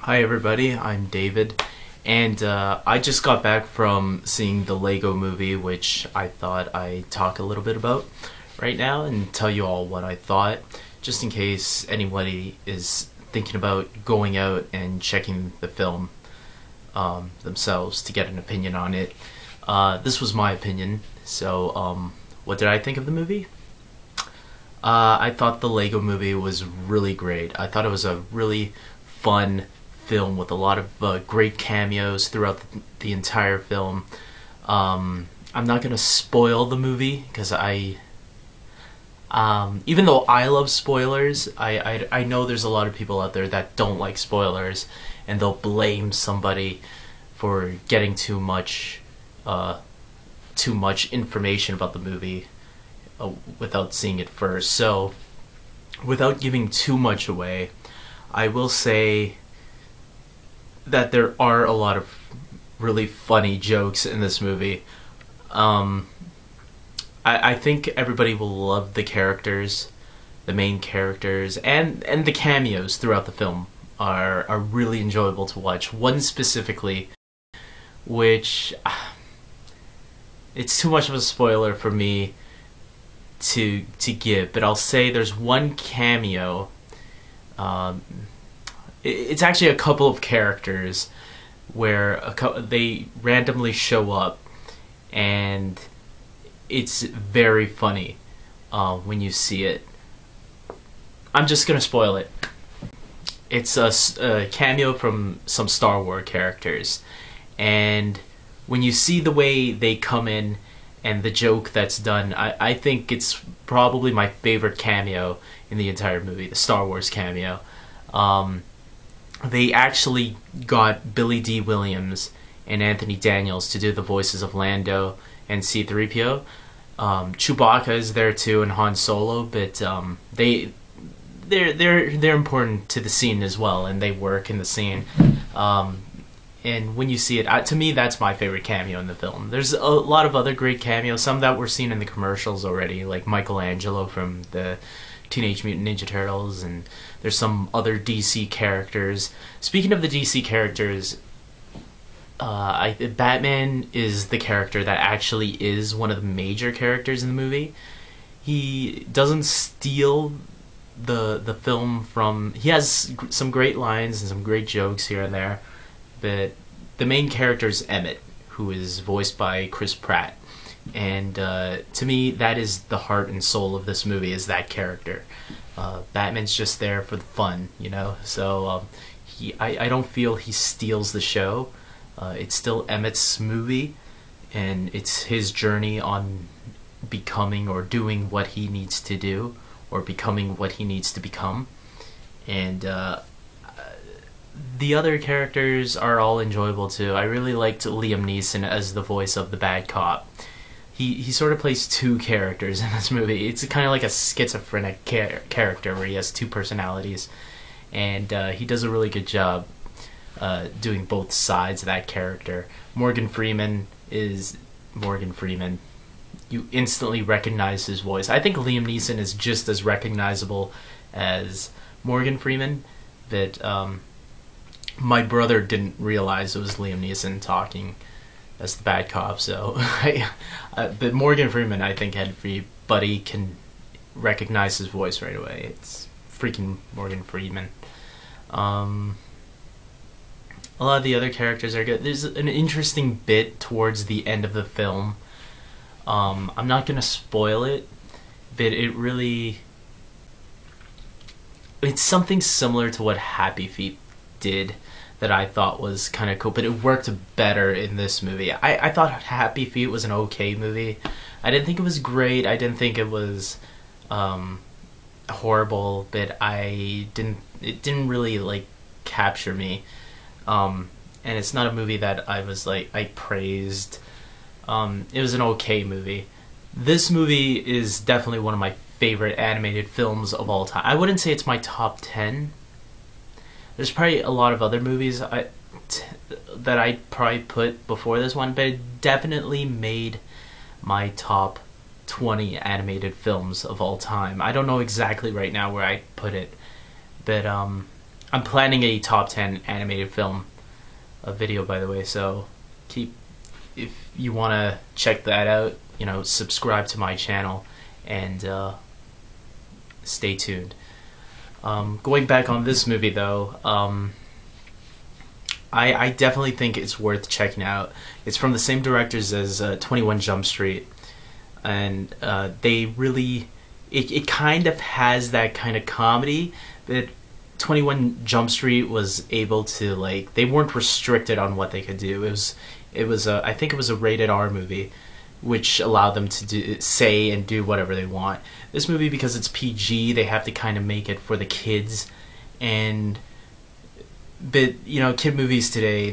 Hi everybody, I'm David, and I just got back from seeing the Lego movie, which I thought I'd talk a little bit about right now and tell you all what I thought, just in case anybody is thinking about going out and checking the film themselves to get an opinion on it. This was my opinion, so what did I think of the movie? I thought the Lego movie was really great. I thought it was a really fun film with a lot of great cameos throughout the entire film. I'm not gonna spoil the movie because even though I love spoilers, I know there's a lot of people out there that don't like spoilers, and they'll blame somebody for getting too much information about the movie without seeing it first. So, without giving too much away, I will say that there are a lot of really funny jokes in this movie. I think everybody will love the characters, the main characters, and the cameos throughout the film are really enjoyable to watch. One specifically, which it's too much of a spoiler for me to give, but I'll say there's one cameo. It's actually a couple of characters where they randomly show up, and it's very funny when you see it. I'm just gonna spoil it. It's a cameo from some Star Wars characters, and when you see the way they come in and the joke that's done, I think it's probably my favorite cameo in the entire movie, the Star Wars cameo. They actually got Billy D. Williams and Anthony Daniels to do the voices of Lando and C-3PO. Chewbacca is there too, and Han Solo, but they're important to the scene as well, and they work in the scene. And when you see it, to me, that's my favorite cameo in the film. There's a lot of other great cameos, some that were seen in the commercials already, like Michelangelo from the Teenage Mutant Ninja Turtles, and there's some other DC characters. Speaking of the DC characters, Batman is the character that actually is one of the major characters in the movie. He doesn't steal the film from... He has some great lines and some great jokes here and there, but the main character is Emmett, who is voiced by Chris Pratt. And to me, that is the heart and soul of this movie, is that character. Batman's just there for the fun, you know? So I don't feel he steals the show. It's still Emmett's movie, and it's his journey on becoming or doing what he needs to do, or becoming what he needs to become. And the other characters are all enjoyable too. I really liked Liam Neeson as the voice of the bad cop. He sort of plays two characters in this movie. It's kind of like a schizophrenic character where he has two personalities, and he does a really good job doing both sides of that character. Morgan Freeman is Morgan Freeman. You instantly recognize his voice. I think Liam Neeson is just as recognizable as Morgan Freeman, but my brother didn't realize it was Liam Neeson talking as the bad cop, so but Morgan Freeman, I think everybody can recognize his voice right away. It's freaking Morgan Freeman. A lot of the other characters are good. There's an interesting bit towards the end of the film. I'm not gonna spoil it, but it's something similar to what Happy Feet did that I thought was kind of cool, but it worked better in this movie. I thought Happy Feet was an okay movie. I didn't think it was great. I didn't think it was horrible, but it didn't really like capture me. And it's not a movie that I was like I praised. It was an okay movie. This movie is definitely one of my favorite animated films of all time. I wouldn't say it's my top 10. There's probably a lot of other movies that I'd probably put before this one, but it definitely made my top 20 animated films of all time. I don't know exactly right now where I put it, but I'm planning a top 10 animated film video, by the way. So if you want to check that out, subscribe to my channel and stay tuned. Going back on this movie though, I definitely think it's worth checking out. It's from the same directors as 21 Jump Street, and they really, it kind of has that kind of comedy that 21 Jump Street was able to, like, they weren't restricted on what they could do. It was I think it was a rated R movie, which allowed them to say and do whatever they want. This movie, because it's PG, they have to kind of make it for the kids, but kid movies today,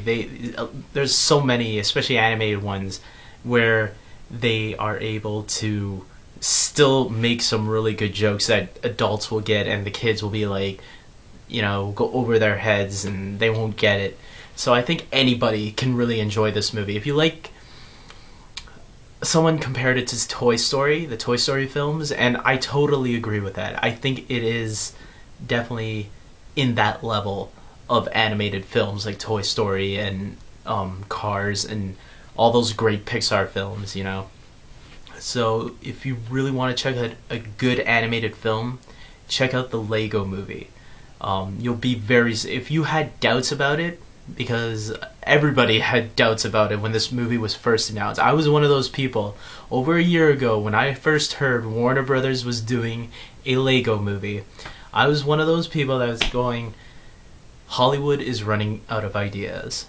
there's so many, especially animated ones, where they are able to still make some really good jokes that adults will get, and the kids will be like, go over their heads and they won't get it. So I think anybody can really enjoy this movie. If you like, someone compared it to Toy Story, the Toy Story films, and I totally agree with that. I think it is definitely in that level of animated films like Toy Story and Cars and all those great Pixar films, So if you really want to check out a good animated film, check out the Lego Movie. You'll be if you had doubts about it, because everybody had doubts about it when this movie was first announced. I was one of those people over a year ago when I first heard Warner Brothers was doing a Lego Movie. I was one of those people that was going, Hollywood is running out of ideas.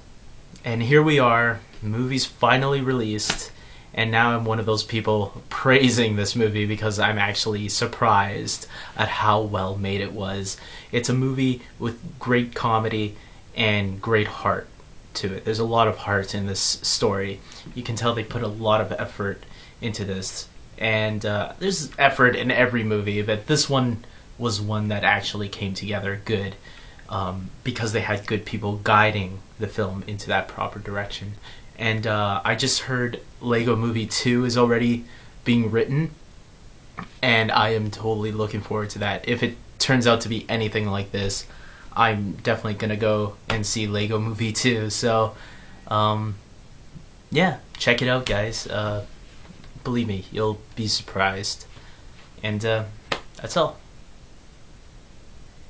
And here we are, the movie's finally released, and now I'm one of those people praising this movie because I'm actually surprised at how well made it was. It's a movie with great comedy and great heart to it. There's a lot of heart in this story. You can tell they put a lot of effort into this. And there's effort in every movie, but this one was one that actually came together good, because they had good people guiding the film into that proper direction. And I just heard Lego Movie 2 is already being written, and I am totally looking forward to that. If it turns out to be anything like this, I'm definitely going to go and see Lego Movie 2. So, yeah, check it out, guys. Believe me, you'll be surprised. And that's all.